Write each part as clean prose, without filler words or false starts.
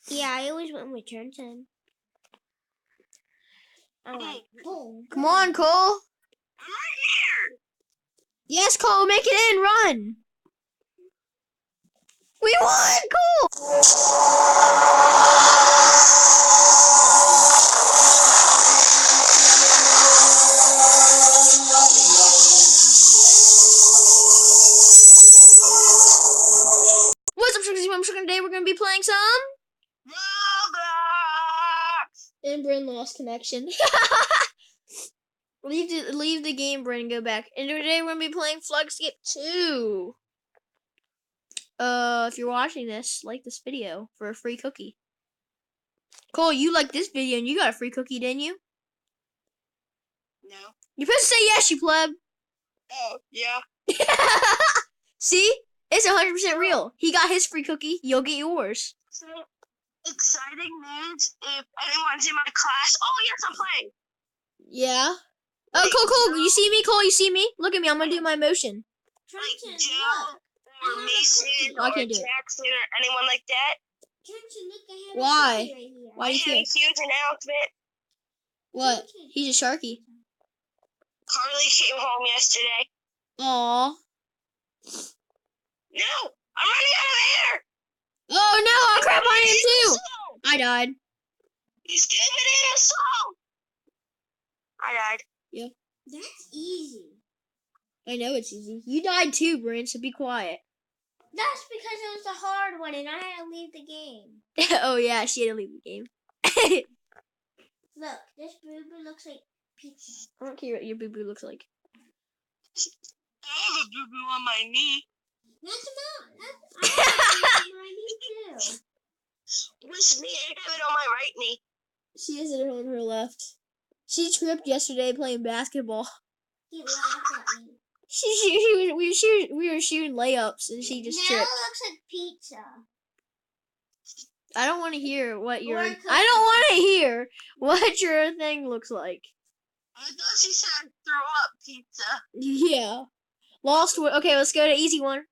Yeah, I always went with Trenton. Alright. Come on, Cole. I'm right here. Yes, Cole, make it in. Run. We won, Cole. What's up, Sugar? I'm Sugar. Today we're gonna be playing some. Roblox. And Bryn lost connection. leave the game, Bryn, and go back. And today we're gonna be playing Flugscape 2. If you're watching this, like this video for a free cookie. Cole, you liked this video and you got a free cookie, didn't you? No. You're supposed to say yes, you pleb. Oh, yeah. See? It's 100% real. He got his free cookie, you'll get yours. So, exciting news if anyone's in my class. Oh, yes, I'm playing. Yeah. Oh, Cole, you see me? Cole, you see me? Look at me, I'm gonna do my motion. Like Joe or Mason I or can't do it. Jackson or anyone like that. Trenton, look, I have Why? a cookie right here. Why do you I have care? a huge announcement. What? He's a Sharky. Carly came home yesterday. Aww. No, I'm running out of air. Oh no, oh crap, I am too! I died. You stupid asshole. I died. That's easy. I know it's easy. You died too, Bryn, so be quiet. That's because it was a hard one and I had to leave the game. Oh yeah, she had to leave the game. Look, this boo-boo looks like pizza. I don't care what your boo-boo looks like. I have a boo-boo on my knee. That's not. I have my knee too. Which knee? I have it on my right knee. She has it on her left. She tripped yesterday playing basketball. He laughed at me. We were shooting layups and she just now tripped. it looks like pizza. I don't want to hear what your Or a I cookie. don't want to hear what your thing looks like. I thought she said throw up pizza. Yeah. Lost one. Okay, let's go to easy one.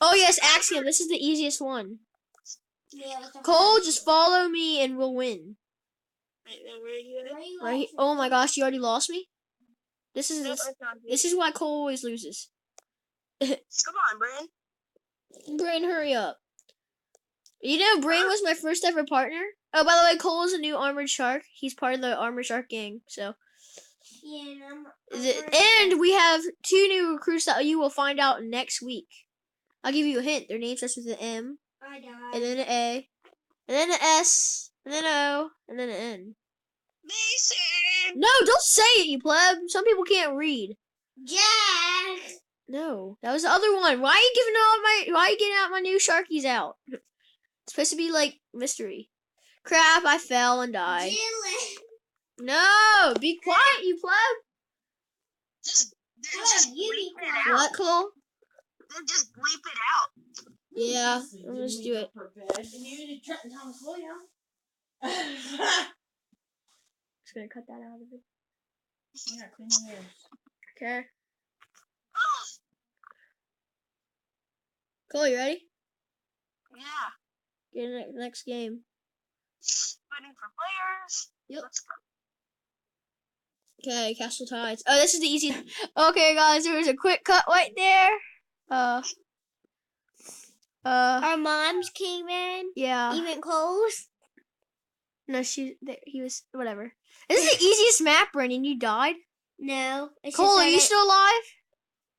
Oh yes, Axiom. This is the easiest one. Yeah, it's a Cole, hard just one. follow me and we'll win. Right, where are you at? Where are you Right? at? Here. Oh my gosh, you already lost me. This is No, it's not here. this is why Cole always loses. Come on, Bryn. Brain, hurry up. You know, Brain was my first ever partner. Oh, by the way, Cole is a new Armored Shark. He's part of the Armored Shark gang. So, Yeah, and and we have 2 new recruits that you will find out next week. I'll give you a hint. Their name starts with an M, I died. and then an A, and then an S, and then an O, and then an N. Mason. No, don't say it, you pleb. Some people can't read. Jack! No, that was the other one. Why are you getting out my new Sharkies out? It's supposed to be like mystery. Crap, I fell and died. Dylan! No, be quiet, you pleb. Just you be bleep it quiet. out. What, Cole? Then just bleep it out. Yeah, let's do it. Just gonna cut that out of it. Yeah, clean your ears. Okay. Oh, Cole, you ready? yeah. Get in the next game. Waiting for players. Yep. Let's go. Okay, Castle Tides. Oh, this is the easiest. Okay, guys, there was a quick cut right there. Our moms came in. Yeah. Even Cole's. No, he was, whatever. This is the easiest map, Brendan. You died? No. It's Cole, just are that you still alive?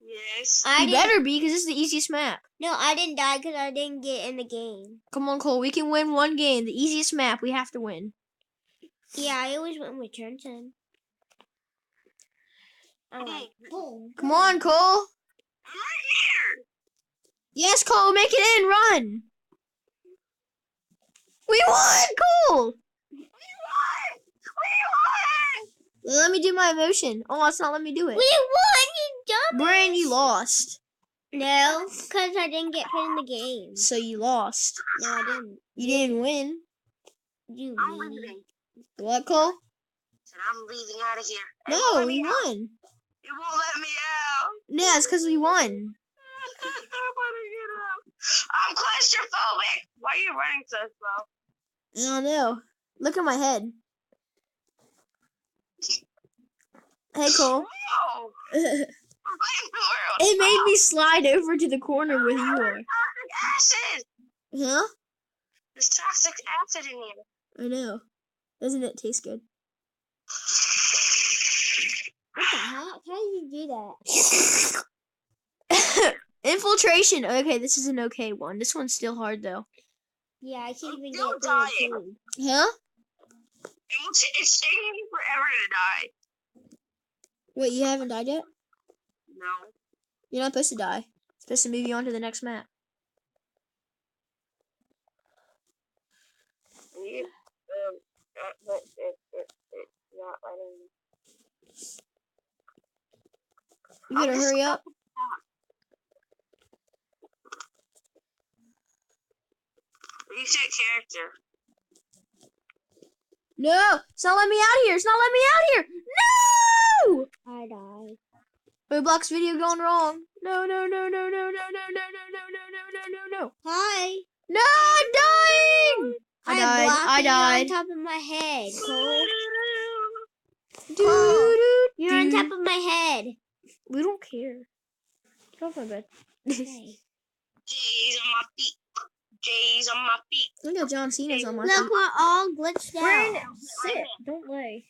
Yes. I You didn't, better be, because this is the easiest map. No, I didn't die because I didn't get in the game. Come on, Cole, we can win one game. The easiest map, we have to win. Yeah, I always went with Trenton. Alright. Boom. Come on, Cole. I'm right here. Yes, Cole, make it in. Run. We won, Cole. We won. We won. Let me do my emotion. Oh, it's not letting me do it. We won, you dumb. Brian, you lost. No, because I didn't get put in the game. So you lost. No, I didn't. You didn't win. You I'm meanie. leaving. What, Cole? Said I'm leaving out of here. It No, won't let we me out. won. It won't let me out. Yeah, it's because we won. I want to get out. I'm claustrophobic. Why are you running so slow? I know. Look at my head. Hey, Cole. No! It We're playing the world! made me slide over to the corner where you are. Toxic acid! Huh? There's toxic acid in here. I know. Doesn't it taste good? What the heck? How do you do that? Infiltration. Okay, this is an okay one. This one's still hard though. Yeah, I can't even Still get through the dying. food. Huh? It's taking me forever to die. Wait, you haven't died yet? No. You're not supposed to die. It's supposed to move you on to the next map. But it's not letting me. You better hurry up. Reset character. No! It's not letting me out here! It's not letting me out here! No! I died. Roblox video going wrong. No, no, no, no, no, no, no, no, no, no, no, no, no, no. Hi. No, I'm dying! I died. blocked I you died. on top of my head, Cole. Doo-doo, You're on doo. top of my head. We don't care. Get off my bed. Okay. J's on my feet. J's on my feet. Look at John Cena's on my Look, feet. we're all glitched Brandon, out. sit. Don't lay.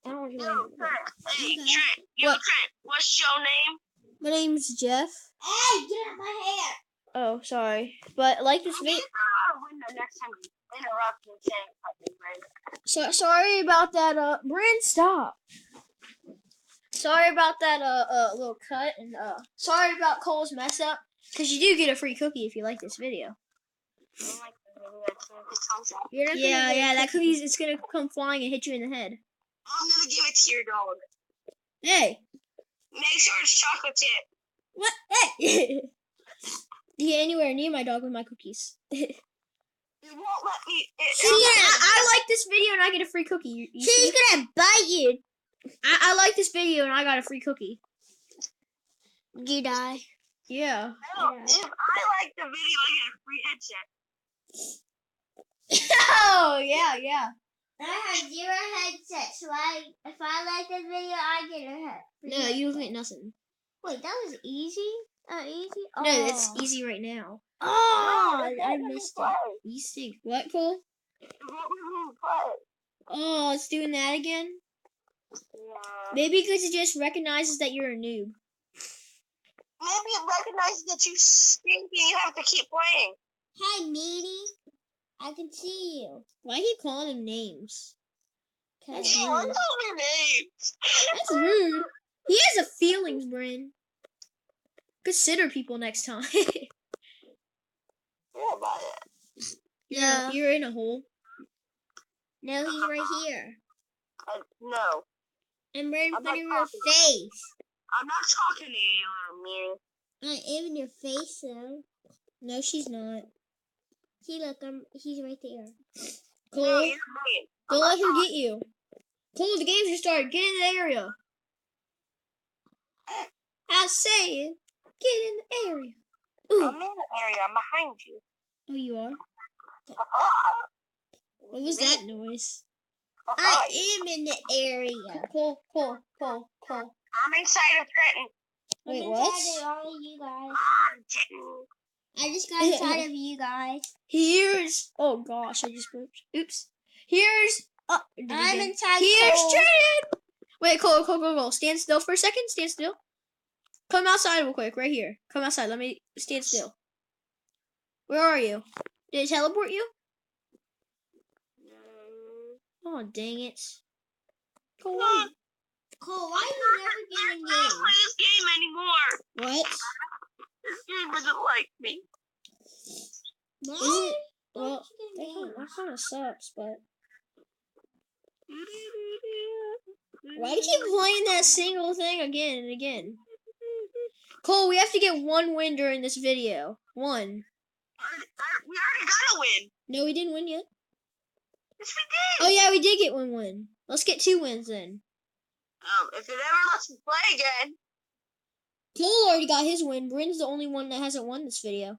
I don't want you Yo, laying. Trent. Hey, Okay. Trent. Yo, What? Trent. What's your name? My name's Jeff. Hey, get out my hair. Oh, sorry. But like this I'm video. gonna throw out a window next time you interrupt me saying something, Brandon. So, sorry about that, Brand, stop. Sorry about that, little cut, and, sorry about Cole's mess up, because you do get a free cookie if you like this video. I don't like the video. It's gonna be concept. You're not Yeah, gonna get that cookie's, it's gonna come flying and hit you in the head. I'm gonna give it to your dog. Hey! Make sure it's chocolate chip. What? Hey! You get anywhere near my dog with my cookies. It won't let me. I like this video and I get a free cookie. You see? She's gonna bite you. I like this video and I got a free cookie. You die. Yeah. No, if I like the video, I get a free headset. Oh, yeah. I have 0 headsets, so if I like this video, I get a head. No, you don't get nothing. Wait, that was easy? Easy? Oh. No, it's easy right now. Oh, No, I missed it. Easy. What, Cole? What we play? Oh, it's doing that again? Yeah. Maybe because it just recognizes that you're a noob. Maybe it recognizes that you stink and you have to keep playing. Hey, Meaty. I can see you. Why keep calling him names? That's Hey, rude. what's all your names? That's rude. He has a feelings, Bryn. Consider people next time. Yeah, about it. No. You're in a hole. No, he's right here. No, I'm right in I'm front of not your talking. face. I'm not talking to you, little meanie. I am in your face, though. No, she's not. See, look, he's right there. No, Cole, you're mean. don't let her get you. Cole, the game just started. Get in the area. I say it. Get in the area. I'm Ooh. in the area. I'm behind you. Oh, you are? What was that noise? I am in the area. Cole. I'm inside of Trenton. Wait, I'm what? inside of all of you guys. Trenton. I just got inside of you guys. Here's. Oh gosh, I just burped. Oops. Here's. Oh, did it I'm again. inside. Here's Cole. Trenton. Wait, Cole. Stand still for a second. Stand still. Come outside real quick, right here. Come outside. Let me stand still. Where are you? Did it teleport you? Oh, dang it. Go away. Cole, why are you never I getting don't games? play this game anymore. What? This game doesn't like me. Why? Well, Don't that kind of sucks, but why do you keep playing that single thing again and again? Cole, we have to get one win during this video. One. We already got a win. No, we didn't win yet. Yes, we Oh did. yeah, we did get one win. Let's get 2 wins then. If it ever lets me play again. Cole already got his win. Bryn's the only one that hasn't won this video.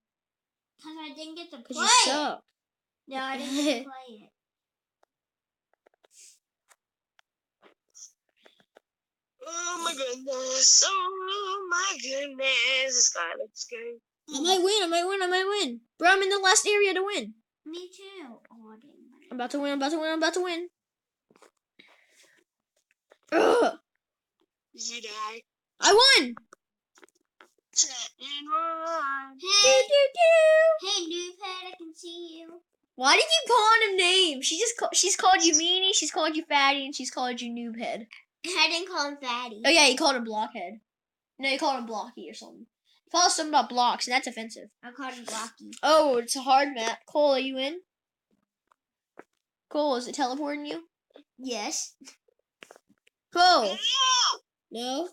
Because I didn't get to Because play you it. suck. No, I didn't get to play it. Oh my goodness. Oh my goodness. This guy looks good. I might win. Bro, I'm in the last area to win. Me too. Oh, dang. I'm about to win. Ugh, Did you die? I won. And run. Hey, Do. hey, Noobhead, I can see you. Why did you call him names? She's called you meanie, she's called you fatty, and she's called you noobhead. I didn't call him Fatty. Oh yeah, you called him blockhead. No, you called him blocky or something. You called us something about blocks, and that's offensive. I called him Blocky. Oh, it's a hard map. Cole, are you in? Cole, is it teleporting you? Yes. Cole. No! No?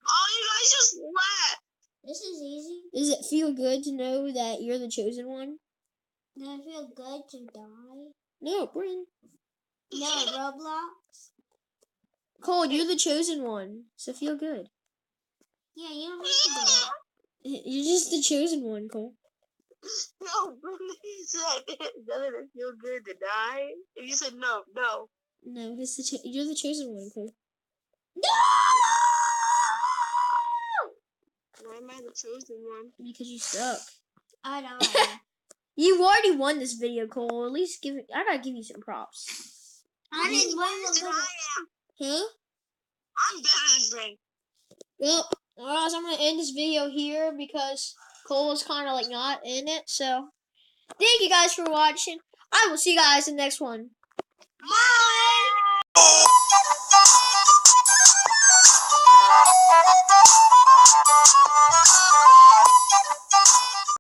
Oh, you guys just left. This is easy. Does it feel good to know that you're the chosen one? Does it feel good to die? No, Bryn. No, Roblox. Cole, you're the chosen one, so feel good. Yeah, you don't have to do it. You're just the chosen one, Cole. No, he said, doesn't it feel good to die? And you said, no. No, it's you're the chosen one, Cole. Why am I the chosen one? Because you suck. I know. You already won this video, Cole. At least I gotta give you some props. I didn't win Yes, the I am. Huh? I'm better than Brent. Well, guys, I'm gonna end this video here because Cole is kind of like not in it. So, thank you guys for watching. I will see you guys in the next one. Bye!